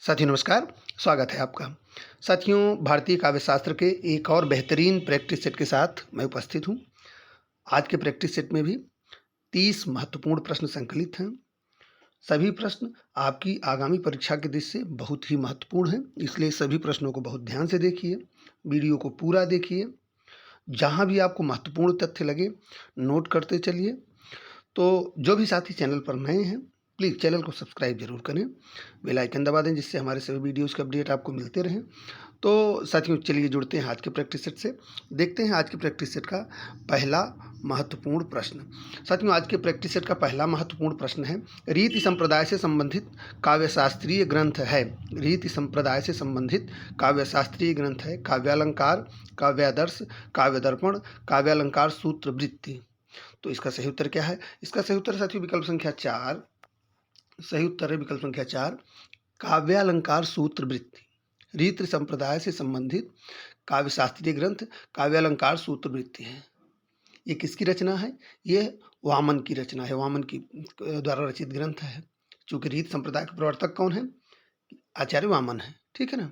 साथियों नमस्कार, स्वागत है आपका। साथियों, भारतीय काव्य शास्त्र के एक और बेहतरीन प्रैक्टिस सेट के साथ मैं उपस्थित हूँ। आज के प्रैक्टिस सेट में भी 30 महत्वपूर्ण प्रश्न संकलित हैं। सभी प्रश्न आपकी आगामी परीक्षा की दृष्टि से बहुत ही महत्वपूर्ण हैं, इसलिए सभी प्रश्नों को बहुत ध्यान से देखिए, वीडियो को पूरा देखिए। जहाँ भी आपको महत्वपूर्ण तथ्य लगे, नोट करते चलिए। तो जो भी साथी चैनल पर नए हैं, प्लीज़ चैनल को सब्सक्राइब जरूर करें, बेल आइकन दबा दें, जिससे हमारे सभी वीडियोज़ के अपडेट आपको मिलते रहें। तो साथियों चलिए जुड़ते हैं आज के प्रैक्टिस सेट से। देखते हैं आज के प्रैक्टिस सेट का पहला महत्वपूर्ण प्रश्न। साथियों, आज के प्रैक्टिस सेट का पहला महत्वपूर्ण प्रश्न है, रीति संप्रदाय से संबंधित काव्यशास्त्रीय ग्रंथ है। रीति संप्रदाय से संबंधित काव्यशास्त्रीय ग्रंथ है काव्यालंकार, काव्यादर्श, काव्यदर्पण, काव्यालंकार सूत्रवृत्ति। तो इसका सही उत्तर क्या है? इसका सही उत्तर साथियों विकल्प संख्या 4। सही उत्तर है विकल्प संख्या 4, काव्यालंकार सूत्रवृत्ति। रीति संप्रदाय से संबंधित काव्यशास्त्रीय ग्रंथ काव्यालंकार सूत्रवृत्ति है। ये किसकी रचना है? ये वामन की रचना है, वामन की द्वारा रचित ग्रंथ है। चूंकि रीति संप्रदाय के प्रवर्तक कौन है? आचार्य वामन है। ठीक है ना।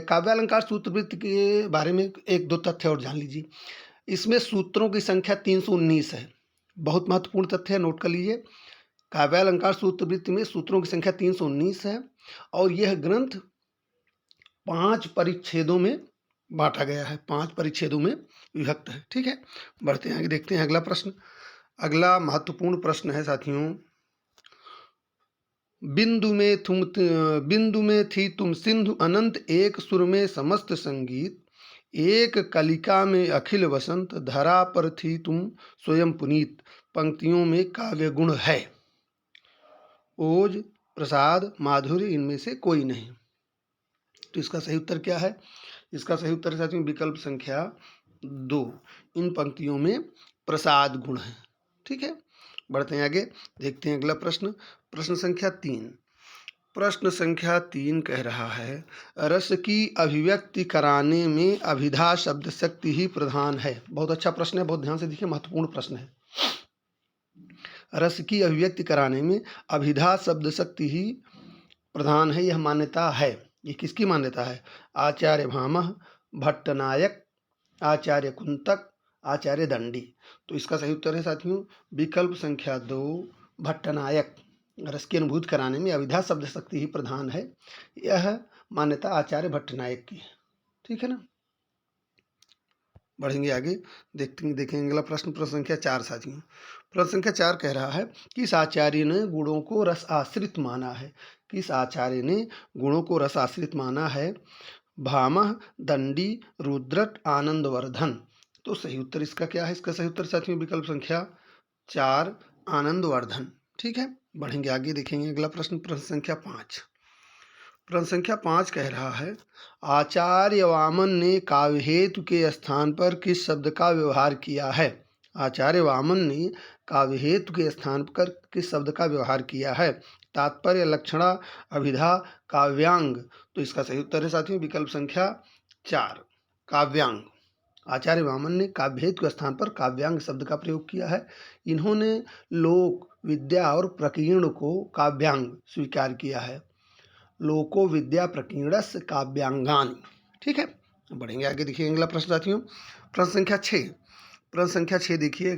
काव्यालंकार सूत्रवृत्ति के बारे में एक दो तथ्य और जान लीजिए। इसमें सूत्रों की संख्या 319 है। बहुत महत्वपूर्ण तथ्य है, नोट कर लीजिए। काव्यालंकार सूत्रवृत्ति में सूत्रों की संख्या 319 है और यह ग्रंथ 5 परिच्छेदों में बांटा गया है, 5 परिच्छेदों में विभक्त है। ठीक है, बढ़ते हैं आगे, देखते हैं अगला प्रश्न। अगला महत्वपूर्ण प्रश्न है साथियों, बिंदु में थी तुम सिंधु अनंत, एक सुर में समस्त संगीत, एक कलिका में अखिल वसंत, धरा पर थी तुम स्वयं पुनीत, पंक्तियों में काव्य गुण है। ओज, प्रसाद, माधुर्य, इनमें से कोई नहीं। तो इसका सही उत्तर क्या है? इसका सही उत्तर साथियों विकल्प संख्या 2, इन पंक्तियों में प्रसाद गुण है। ठीक है, बढ़ते हैं आगे, देखते हैं अगला प्रश्न। प्रश्न संख्या 3। प्रश्न संख्या 3 कह रहा है, रस की अभिव्यक्ति कराने में अभिधा शब्द शक्ति ही प्रधान है। बहुत अच्छा प्रश्न है, बहुत ध्यान से देखिए, महत्वपूर्ण प्रश्न है। रस की अभिव्यक्ति कराने में अभिधा शब्द शक्ति ही प्रधान है, यह मान्यता है। ये किसकी मान्यता है? आचार्य भामह, भट्टनायक, आचार्य कुंतक, आचार्य दंडी। तो इसका सही उत्तर है साथियों विकल्प संख्या 2, भट्टनायक। रस की अनुभूति कराने में अभिधा शब्द शक्ति ही प्रधान है, यह मान्यता आचार्य भट्टनायक की है। ठीक है ना। बढ़ेंगे आगे, देखेंगे अगला प्रश्न। प्रश्न संख्या 4 साथियों, प्रश्न संख्या 4 कह रहा है, किस आचार्य ने गुणों को रस आश्रित माना है? किस आचार्य ने गुणों को रस आश्रित माना है? भामह, दंडी, रुद्रट, आनंदवर्धन। तो सही उत्तर इसका क्या है? इसका सही उत्तर साथियों विकल्प संख्या 4, आनंदवर्धन। ठीक है, बढ़ेंगे आगे, देखेंगे अगला प्रश्न। प्रश्न संख्या 5। प्रश्न संख्या 5 कह रहा है, आचार्य वामन ने काव्य हेतु के स्थान पर किस शब्द का व्यवहार किया है? आचार्य वामन ने काव्य हेतु के स्थान पर किस शब्द का व्यवहार किया है? तात्पर्य, लक्षणा, अभिधा, काव्यांग। तो इसका सही उत्तर है साथियों विकल्प संख्या 4, काव्यांग। आचार्य वामन ने काव्य हेतु के स्थान पर काव्यांग शब्द का प्रयोग किया है। इन्होंने लोक, विद्या और प्रकीर्ण को काव्यांग स्वीकार किया है। लोको विद्या प्रकीर्णस्य काव्यांगानि। ठीक है, बढ़ेंगे आगे, देखिए अगला प्रश्न साथियों। प्रश्न संख्या 6। प्रश्न संख्या 6 देखिए,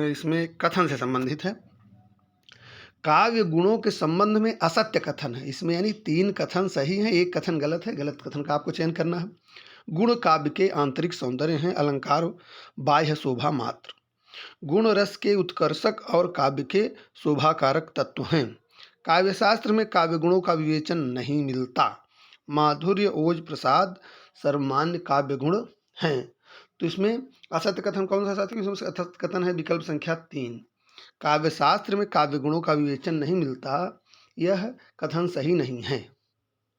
इसमें कथन से संबंधित है। काव्य गुणों के संबंध में असत्य कथन है। इसमें यानी 3 कथन सही हैं, एक कथन गलत है। गलत कथन का आपको चयन करना है। गुण काव्य के आंतरिक सौंदर्य हैं, अलंकार बाह्य शोभा मात्र। गुण रस के उत्कर्षक और काव्य के शोभाकारक तत्व हैं। काव्यशास्त्र में काव्य गुणों का विवेचन नहीं मिलता। माधुर्य, ओज, प्रसाद सर्वमान्य काव्य गुण हैं। तो इसमें असत्य कथन कौन सा साथी? इसमें असत्य कथन है विकल्प संख्या 3, काव्यशास्त्र में काव्य गुणों का विवेचन नहीं मिलता, यह कथन सही नहीं है।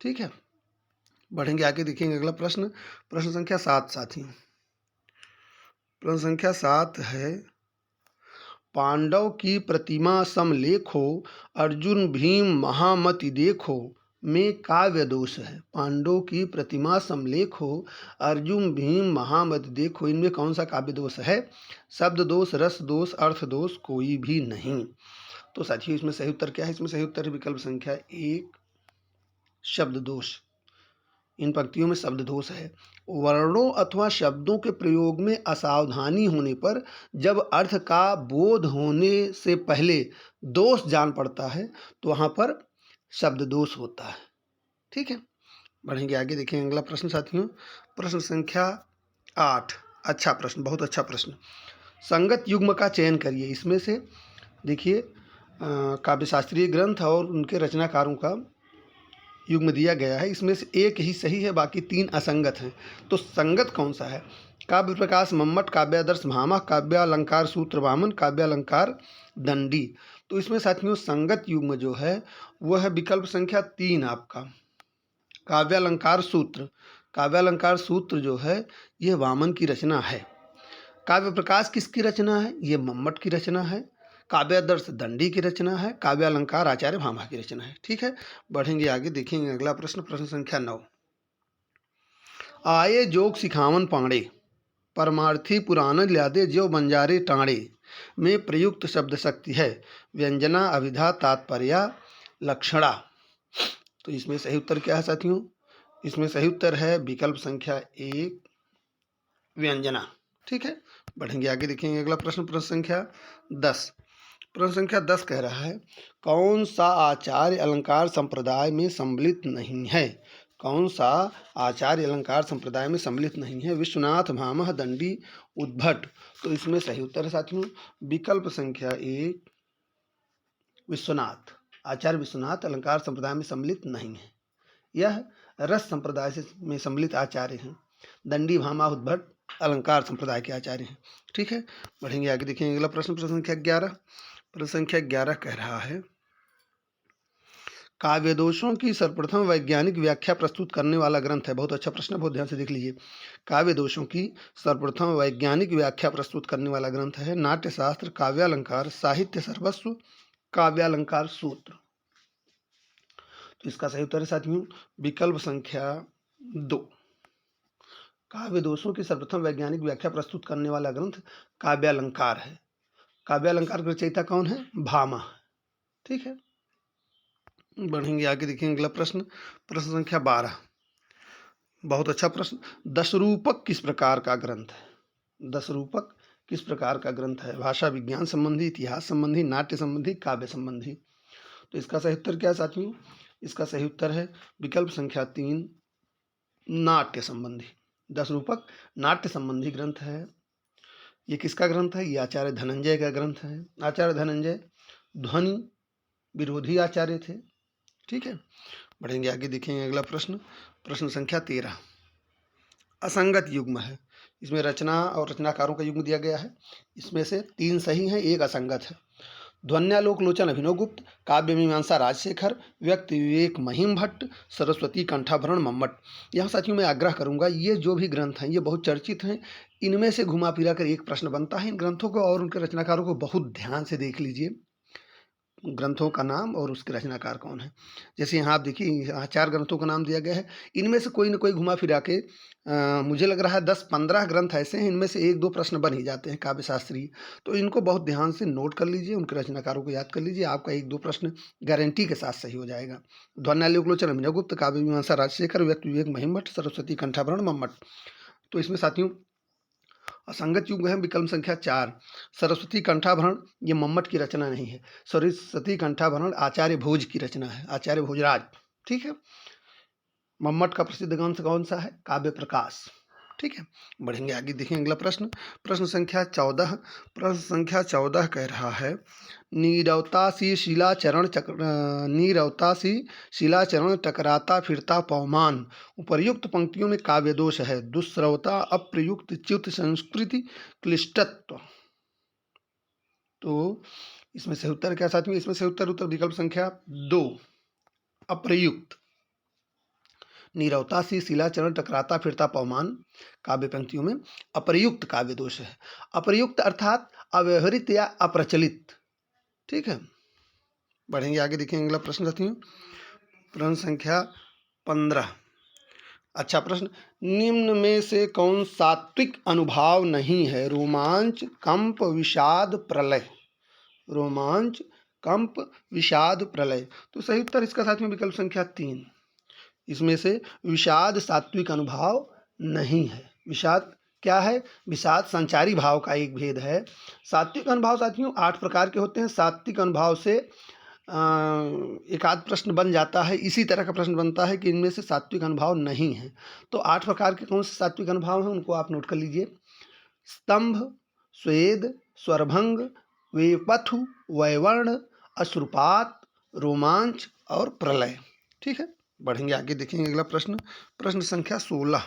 ठीक है, बढ़ेंगे आगे, देखेंगे अगला प्रश्न। प्रश्न संख्या 7 साथियों, प्रश्न संख्या 7 है, पांडव की प्रतिमा समलेखो, अर्जुन भीम महामति देखो में काव्य दोष है। पांडव की प्रतिमा समलेखो, अर्जुन भीम महामति देखो, इनमें कौन सा काव्य दोष है? शब्द दोष, रस दोष, अर्थ दोष, कोई भी नहीं। तो साथियों इसमें सही उत्तर क्या है? इसमें सही उत्तर है विकल्प संख्या 1, शब्द दोष, इन पंक्तियों में शब्द दोष है। वर्णों अथवा शब्दों के प्रयोग में असावधानी होने पर जब अर्थ का बोध होने से पहले दोष जान पड़ता है तो वहाँ पर शब्द दोष होता है। ठीक है, बढ़ेंगे आगे, देखेंगे अगला प्रश्न साथियों। प्रश्न संख्या 8। अच्छा प्रश्न, बहुत अच्छा प्रश्न। संगत युग्म का चयन करिए। इसमें से देखिए काव्यशास्त्रीय ग्रंथ और उनके रचनाकारों का युग्म दिया गया है। इसमें से एक ही सही है, बाकी 3 असंगत हैं। तो संगत कौन सा है? काव्य प्रकाश मम्मट, काव्यादर्श भामा, काव्यालंकार सूत्र वामन, काव्यालंकार दंडी। तो इसमें साथियों संगत युग्म जो है वह है विकल्प संख्या 3 आपका काव्यालंकार सूत्र। काव्यालंकार सूत्र जो है यह वामन की रचना है। काव्य प्रकाश किसकी रचना है? ये मम्मट की रचना है। काव्यादर्श दंडी की रचना है। काव्यालंकार आचार्य भामा की रचना है। ठीक है, बढ़ेंगे आगे, देखेंगे अगला प्रश्न। प्रश्न संख्या 9। आये जोग सिखावन पांडे, परमार्थी पुराण ल्यादे जो बंजारे टाणे में प्रयुक्त शब्द शक्ति है व्यंजना, अभिधा, तात्पर्य, लक्षणा। तो इसमें सही उत्तर क्या है साथियों? इसमें सही उत्तर है विकल्प संख्या 1 व्यंजना। ठीक है, बढ़ेंगे आगे, देखेंगे अगला प्रश्न। प्रश्न संख्या 10। प्रश्न संख्या 10 कह रहा है कौन सा आचार्य अलंकार संप्रदाय में सम्मिलित नहीं है? कौन सा आचार्य अलंकार संप्रदाय में सम्मिलित नहीं है? विश्वनाथ, भामह, दंडी, उद्भट। तो इसमें सही उत्तर है साथियों विकल्प संख्या 1 विश्वनाथ। आचार्य विश्वनाथ अलंकार संप्रदाय में सम्मिलित नहीं है। यह रस संप्रदाय से में सम्मिलित आचार्य हैं। दंडी, भामा, उद्भट अलंकार संप्रदाय के आचार्य हैं। ठीक है, बढ़ेंगे आगे, देखेंगे अगला प्रश्न। प्रश्न संख्या 11। प्रश्न संख्या 11 कह रहा है काव्य दोषों की सर्वप्रथम वैज्ञानिक व्याख्या प्रस्तुत करने वाला ग्रंथ है। बहुत अच्छा प्रश्न, बहुत ध्यान से देख लीजिए। काव्य दोषों की सर्वप्रथम वैज्ञानिक व्याख्या प्रस्तुत करने वाला ग्रंथ है नाट्यशास्त्र, काव्यालंकार, साहित्य सर्वस्व, काव्यालंकार सूत्र। तो इसका सही उत्तर है साथियों विकल्प संख्या 2 काव्य दोषों की सर्वप्रथम वैज्ञानिक व्याख्या प्रस्तुत करने वाला ग्रंथ काव्यालंकार है। काव्यालंकार का रचयिता कौन है? भामा। ठीक है, बढ़ेंगे आगे, देखेंगे अगला प्रश्न। प्रश्न संख्या 12। बहुत अच्छा प्रश्न। दशरूपक किस प्रकार का ग्रंथ है? दशरूपक किस प्रकार का ग्रंथ है? भाषा विज्ञान संबंधी, इतिहास संबंधी, नाट्य संबंधी, काव्य संबंधी। तो इसका सही उत्तर क्या है साथियों? इसका सही उत्तर है विकल्प संख्या 3 नाट्य संबंधी। दशरूपक नाट्य संबंधी ग्रंथ है। ये किसका ग्रंथ है? ये आचार्य धनंजय का ग्रंथ है। आचार्य धनंजय ध्वनि विरोधी आचार्य थे। ठीक है, बढ़ेंगे आगे, देखेंगे अगला प्रश्न। प्रश्न संख्या 13 असंगत युग्म है। इसमें रचना और रचनाकारों का युग्म दिया गया है। इसमें से 3 सही हैं, 1 असंगत है। ध्वन्यालोक लोचन अभिनव गुप्त, काव्य मीमांसा राजशेखर, व्यक्ति विवेक महिम भट्ट, सरस्वती कंठाभरण मम्मट। यहाँ साथियों मैं आग्रह करूँगा ये जो भी ग्रंथ हैं ये बहुत चर्चित हैं। इनमें से घुमा फिरा कर एक प्रश्न बनता है। इन ग्रंथों को और उनके रचनाकारों को बहुत ध्यान से देख लीजिए, ग्रंथों का नाम और उसके रचनाकार कौन है। जैसे यहाँ आप देखिए यहाँ 4 ग्रंथों का नाम दिया गया है। इनमें से कोई न कोई घुमा फिरा के मुझे लग रहा है 10-15 ग्रंथ ऐसे हैं, इनमें से 1-2 प्रश्न बन ही जाते हैं काव्यशास्त्रीय। तो इनको बहुत ध्यान से नोट कर लीजिए, उनके रचनाकारों को याद कर लीजिए, आपका 1-2 प्रश्न गारंटी के साथ सही हो जाएगा। ध्वन्यालोक लोचन अभिनव गुप्त, काव्य मीमांसा राजशेखर, व्यक्ति विवेक महिम भट्ट, सरस्वती कंठाभरण मम्मट। तो इसमें साथियों असंगत युग्म है विकल्प संख्या 4 सरस्वती कंठाभरण। ये मम्मट की रचना नहीं है। सरस्वती कंठाभरण आचार्य भोज की रचना है, आचार्य भोजराज। ठीक है, मम्मट का प्रसिद्ध ग्रंथ कौन सा है? काव्य प्रकाश। ठीक है, बढ़ेंगे आगे, देखेंगे अगला प्रश्न। प्रश्न संख्या 14। प्रश्न संख्या 14 कह रहा है नीरवतासी शिलाचरण टकराता फिरता पवमान। उपर्युक्त पंक्तियों में काव्य दोष है दुस्रवता, अप्रयुक्त, च्युत, संस्कृति, क्लिष्टत्व। तो इसमें से उत्तर क्या साथियों? इसमें से उत्तर विकल्प संख्या 2 अप्रयुक्त। नीरवता सी शिलाचरण टकराता फिरता पवमान काव्य पंक्तियों में अप्रयुक्त काव्य दोष है। अप्रयुक्त अर्थात अव्यवहृत या अप्रचलित। ठीक है, बढ़ेंगे आगे, देखेंगे अगला प्रश्न साथियों। प्रश्न संख्या 15। अच्छा प्रश्न। निम्न में से कौन सात्विक अनुभाव नहीं है? रोमांच, कंप, विषाद, प्रलय। रोमांच, कंप, विषाद, प्रलय। तो सही उत्तर इसका साथियों विकल्प संख्या 3 इसमें से विषाद सात्विक अनुभाव नहीं है। विषाद क्या है? विषाद संचारी भाव का एक भेद है। सात्विक अनुभाव साथियों 8 प्रकार के होते हैं। सात्विक अनुभाव से एक आध प्रश्न बन जाता है, इसी तरह का प्रश्न बनता है कि इनमें से सात्विक अनुभाव नहीं है। तो 8 प्रकार के कौन से सात्विक अनुभाव हैं उनको आप नोट कर लीजिए। स्तंभ, स्वेद, स्वरभंग, वेपथु, वैवर्ण, अश्रुपात, रोमांच और प्रलय। ठीक है, बढ़ेंगे आगे, देखेंगे अगला प्रश्न। प्रश्न संख्या 16।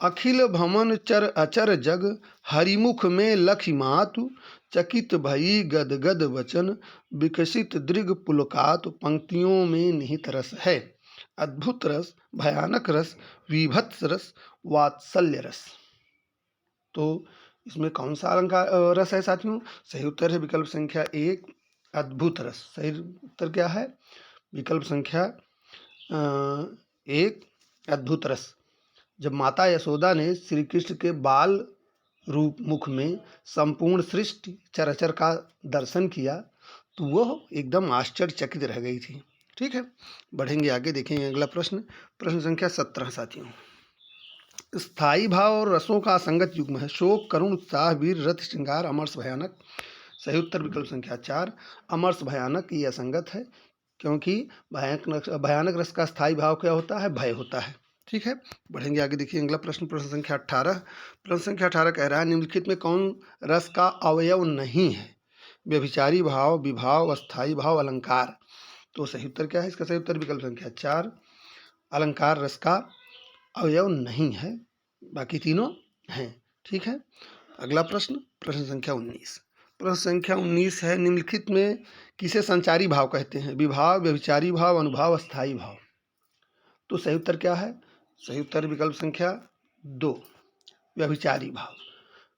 अखिल भमन चर अचर जग, हरिमुख में लखि मातु, चकित भई गद गद वचन, विकसित दृग पुलकातु। पंक्तियों में निहित रस है। अद्भुत रस, भयानक रस, विभत्स रस, वात्सल्य रस। तो इसमें कौन सा अलंकार रस है साथियों? सही उत्तर है विकल्प संख्या 1, अद्भुत रस। सही उत्तर क्या है? विकल्प संख्या 1, अद्भुत रस। जब माता यशोदा ने श्री कृष्ण के बाल रूप मुख में संपूर्ण सृष्टि चराचर का दर्शन किया तो वह एकदम आश्चर्यचकित रह गई थी। ठीक है, बढ़ेंगे आगे, देखेंगे अगला प्रश्न। प्रश्न संख्या 17 साथियों। स्थायी भाव और रसों का असंगत युग्म है। शोक, करुण, उत्साह, वीर, रथ, श्रृंगार, अमरस, भयानक। सही उत्तर विकल्प संख्या 4, अमरस भयानक। ये असंगत है क्योंकि भयानक रस का स्थायी भाव क्या होता है? भय होता है। ठीक है, बढ़ेंगे आगे, देखिए अगला प्रश्न। प्रश्न संख्या 18। प्रश्न संख्या 18 कह रहा है निम्नलिखित में कौन रस का अवयव नहीं है? व्यभिचारी भाव, विभाव, अस्थायी भाव, अलंकार। तो सही उत्तर क्या है? इसका सही उत्तर विकल्प संख्या 4, अलंकार रस का अवयव नहीं है, बाकी तीनों हैं। ठीक है, अगला प्रश्न। प्रश्न संख्या 19। प्रश्न संख्या 19 है निम्नलिखित में किसे संचारी भाव कहते हैं? विभाव, व्यभिचारी भाव, अनुभाव, अस्थायी भाव। तो सही उत्तर क्या है? सही उत्तर विकल्प संख्या 2, व्यभिचारी भाव।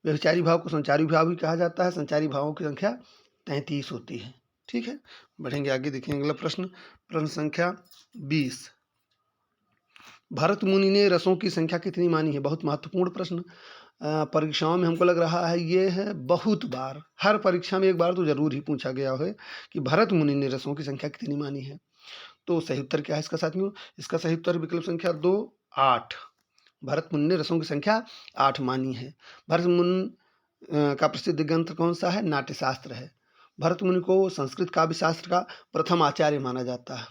व्यभिचारी भाव को संचारी भाव भी कहा जाता है। संचारी भावों की संख्या 33 होती है। ठीक है, बढ़ेंगे आगे, देखेंगे अगला प्रश्न। प्रश्न संख्या 20। भरत मुनि ने रसों की संख्या कितनी मानी है? बहुत महत्वपूर्ण प्रश्न। परीक्षाओं में हमको लग रहा है ये है बहुत बार, हर परीक्षा में एक बार तो जरूर ही पूछा गया है कि भरत मुनि ने रसों की संख्या कितनी मानी है। तो सही उत्तर क्या है इसका साथियों? इसका सही उत्तर विकल्प संख्या 2, 8। भरत मुनि ने रसों की संख्या 8 मानी है। भरत मुनि का प्रसिद्ध ग्रंथ कौन सा है? नाट्यशास्त्र है। भरत मुनि को संस्कृत काव्य शास्त्र का प्रथम आचार्य माना जाता है।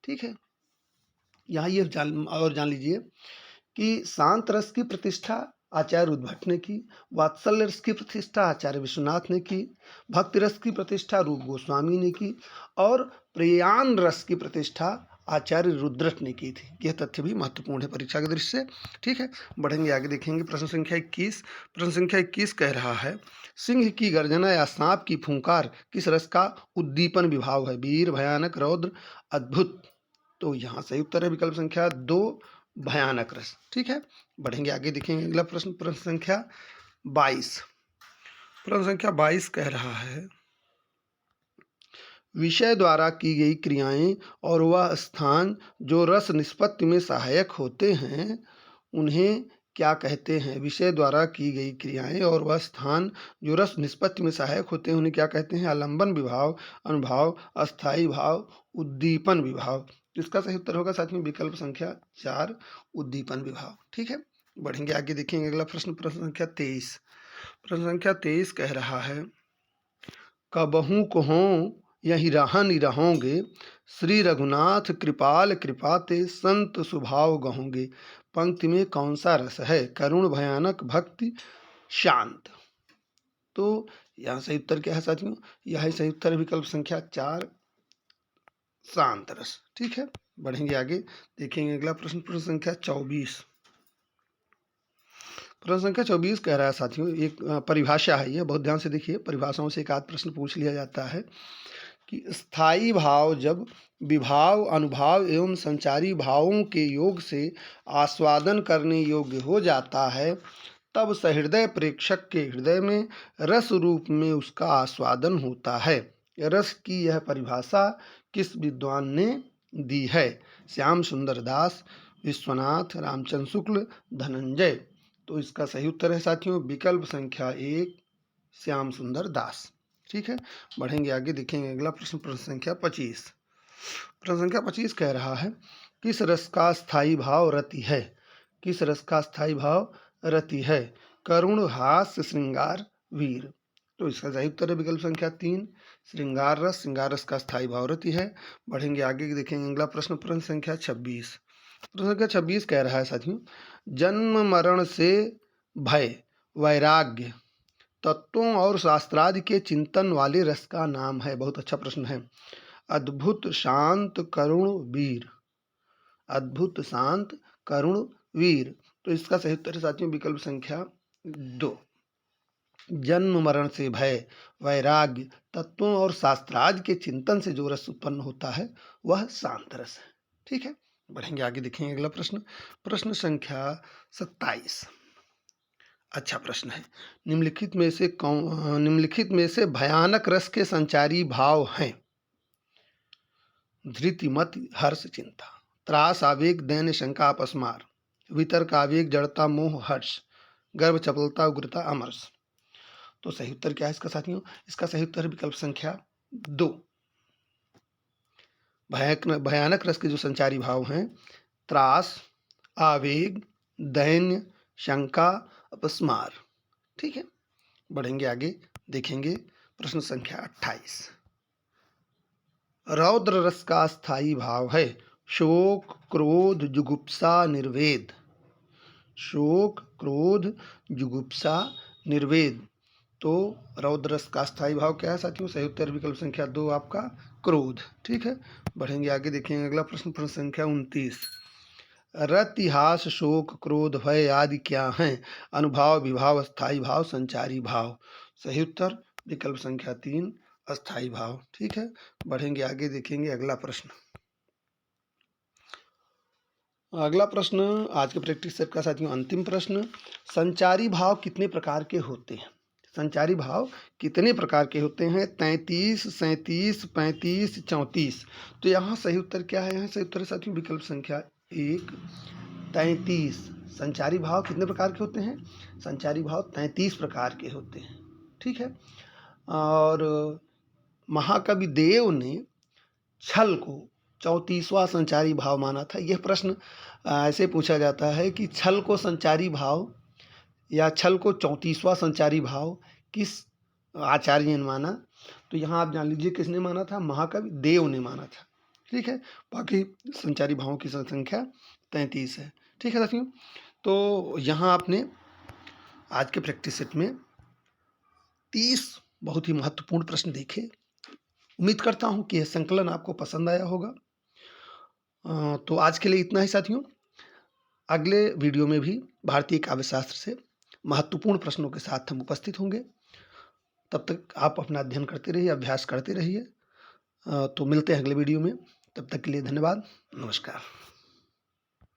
ठीक है, यहाँ ये जान लीजिए कि शांत रस की प्रतिष्ठा आचार्य उद्भट ने की, वात्सल्य रस की प्रतिष्ठा आचार्य विश्वनाथ ने की, भक्ति रस की प्रतिष्ठा रूप गोस्वामी ने की और प्रियान रस की प्रतिष्ठा आचार्य रुद्रट ने की थी। यह तथ्य भी महत्वपूर्ण है परीक्षा के दृष्टि से। ठीक है, बढ़ेंगे आगे, देखेंगे प्रश्न संख्या 21। प्रश्न संख्या 21 कह रहा है सिंह की गर्जना या सांप की फूंकार किस रस का उद्दीपन विभाव है? वीर, भयानक, रौद्र, अद्भुत। तो यहाँ सही उत्तर है विकल्प संख्या 2, भयानक रस। ठीक है, बढ़ेंगे आगे, देखेंगे अगला प्रश्न। प्रश्न संख्या 22। प्रश्न संख्या 22 कह रहा है विषय द्वारा की गई क्रियाएं और वह स्थान जो रस निष्पत्ति में सहायक होते हैं उन्हें क्या कहते हैं? विषय द्वारा की गई क्रियाएं और वह स्थान जो रस निष्पत्ति में सहायक होते हैं उन्हें क्या कहते हैं? आलंबन विभाव, अनुभाव, अस्थायी भाव, उद्दीपन विभाव। इसका सही उत्तर होगा साथियों विकल्प संख्या 4, उद्दीपन विभाव। ठीक है, बढ़ेंगे आगे, देखेंगे अगला प्रश्न। प्रश्न संख्या 23। प्रश्न संख्या 23 कह रहा है कबहू कहों यही रहन रहोगे, श्री रघुनाथ कृपाल कृपाते संत स्वभाव गहोगे। पंक्ति में कौन सा रस है? करुण, भयानक, भक्ति, शांत। तो यहाँ सही उत्तर क्या है साथियों? यह सही उत्तर है विकल्प संख्या 4, शांत रस। ठीक है, बढ़ेंगे आगे, देखेंगे अगला प्रश्न। प्रश्न संख्या 24। प्रश्न संख्या 24 कह रहा है साथियों एक परिभाषा है, ये बहुत ध्यान से देखिए। परिभाषाओं से एक आध प्रश्न पूछ लिया जाता है कि स्थायी भाव जब विभाव, अनुभाव एवं संचारी भावों के योग से आस्वादन करने योग्य हो जाता है तब सहृदय प्रेक्षक के हृदय में रस रूप में उसका आस्वादन होता है। रस की यह परिभाषा किस विद्वान ने दी है? श्याम सुंदर दास, विश्वनाथ, रामचंद्र शुक्ल, धनंजय। तो इसका सही उत्तर है साथियों विकल्प संख्या 1, श्याम सुंदर दास। ठीक है, बढ़ेंगे आगे, देखेंगे अगला प्रश्न। प्रश्न संख्या 25। प्रश्न संख्या 25 कह रहा है किस रस का स्थायी भाव रति है? किस रस का स्थायी भाव रति है? करुण, हास्य, श्रृंगार, वीर। तो इसका सही उत्तर है विकल्प संख्या 3 श्रृंगार रस। श्रृंगार रस का स्थायी भाव रति है। बढ़ेंगे आगे देखेंगे अगला प्रश्न, प्रश्न संख्या 26। प्रश्न संख्या 26 कह रहा है साथियों, जन्म मरण से भय, वैराग्य, तत्वों और शास्त्रादि के चिंतन वाले रस का नाम है। बहुत अच्छा प्रश्न है। अद्भुत, शांत, करुण, वीर। अद्भुत, शांत, करुण, वीर। तो इसका सही उत्तर है साथियों विकल्प संख्या 2 जन्म मरण से भय, वैराग्य, तत्वों और शास्त्रादि के चिंतन से जो रस उत्पन्न होता है वह शांत रस है। ठीक है, बढ़ेंगे आगे देखेंगे अगला प्रश्न, प्रश्न संख्या 27। अच्छा प्रश्न है। निम्नलिखित में से भयानक रस के संचारी भाव हैं? धृति, मति, हर्ष, चिंता। त्रास, आवेग, दैन्य, शंका, अपस्मार। वितर्क, आवेग, जड़ता, मोह, हर्ष। गर्व, चपलता, उग्रता, अमरस। तो सही उत्तर क्या है इसका साथियों? इसका सही उत्तर है विकल्प संख्या 2 भयानक रस के जो संचारी भाव हैं त्रास, आवेग, दैन्य, शंका, अपस्मार। ठीक है, बढ़ेंगे आगे देखेंगे प्रश्न संख्या 28। रौद्र रस का स्थायी भाव है शोक, क्रोध, जुगुप्सा, निर्वेद। शोक, क्रोध, जुगुप्सा, निर्वेद। तो रौद्र रस का स्थायी भाव क्या है साथियों? सही उत्तर विकल्प संख्या 2 आपका क्रोध। ठीक है, बढ़ेंगे आगे देखेंगे अगला प्रश्न, प्रश्न संख्या 29। रति, हास, शोक, क्रोध, भय आदि क्या हैं? अनुभाव, विभाव, स्थायी भाव, संचारी भाव। सही उत्तर विकल्प संख्या 3 अस्थायी भाव। ठीक है, बढ़ेंगे आगे देखेंगे अगला प्रश्न। अगला प्रश्न आज के प्रैक्टिस सेट का साथियों अंतिम प्रश्न, संचारी भाव कितने प्रकार के होते हैं? संचारी भाव कितने प्रकार के होते हैं? 33, 37, 35, 34। तो यहाँ सही उत्तर क्या है? यहाँ सही उत्तर है साथियों विकल्प संख्या 1 33। संचारी भाव कितने प्रकार के होते हैं? संचारी भाव 33 प्रकार के होते हैं। ठीक है, और महाकवि देव ने छल को 34वां संचारी भाव माना था। यह प्रश्न ऐसे पूछा जाता है कि छल को संचारी भाव या छल को 34वां संचारी भाव किस आचार्य ने माना? तो यहाँ आप जान लीजिए किसने माना था? महाकवि देव ने माना था। ठीक है, बाकी संचारी भावों की संख्या 33 है। ठीक है साथियों, तो यहाँ आपने आज के प्रैक्टिस सेट में 30 बहुत ही महत्वपूर्ण प्रश्न देखे। उम्मीद करता हूँ कि यह संकलन आपको पसंद आया होगा। तो आज के लिए इतना ही साथियों। अगले वीडियो में भी भारतीय काव्य शास्त्र से महत्वपूर्ण प्रश्नों के साथ हम उपस्थित होंगे। तब तक आप अपना अध्ययन करते रहिए, अभ्यास करते रहिए। तो मिलते हैं अगले वीडियो में। तब तक के लिए धन्यवाद, नमस्कार।